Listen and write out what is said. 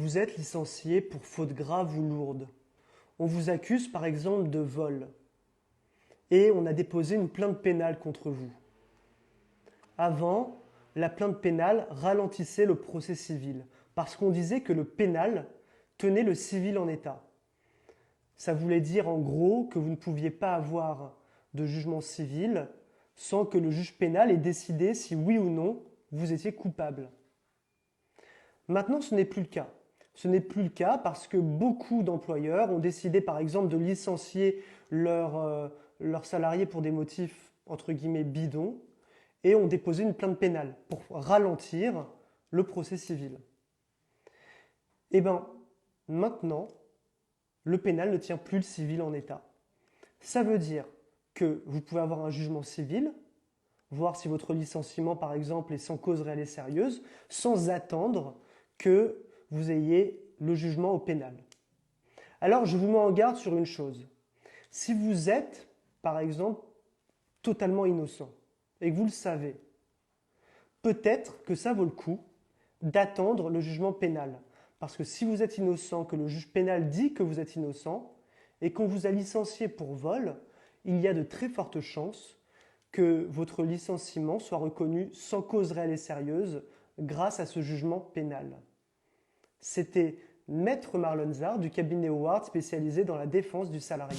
Vous êtes licencié pour faute grave ou lourde. On vous accuse par exemple de vol et on a déposé une plainte pénale contre vous. Avant, la plainte pénale ralentissait le procès civil parce qu'on disait que le pénal tenait le civil en état. Ça voulait dire en gros que vous ne pouviez pas avoir de jugement civil sans que le juge pénal ait décidé si oui ou non vous étiez coupable. Maintenant, ce n'est plus le cas. Ce n'est plus le cas parce que beaucoup d'employeurs ont décidé par exemple de licencier leurs salariés pour des motifs entre guillemets bidons et ont déposé une plainte pénale pour ralentir le procès civil. Et bien, maintenant, le pénal ne tient plus le civil en état. Ça veut dire que vous pouvez avoir un jugement civil, voir si votre licenciement par exemple est sans cause réelle et sérieuse, sans attendre que vous ayez le jugement au pénal. Alors, je vous mets en garde sur une chose. Si vous êtes, par exemple, totalement innocent et que vous le savez, peut-être que ça vaut le coup d'attendre le jugement pénal. Parce que si vous êtes innocent, que le juge pénal dit que vous êtes innocent et qu'on vous a licencié pour vol, il y a de très fortes chances que votre licenciement soit reconnu sans cause réelle et sérieuse grâce à ce jugement pénal. C'était Maître Marlon Zar du cabinet Howard spécialisé dans la défense du salarié.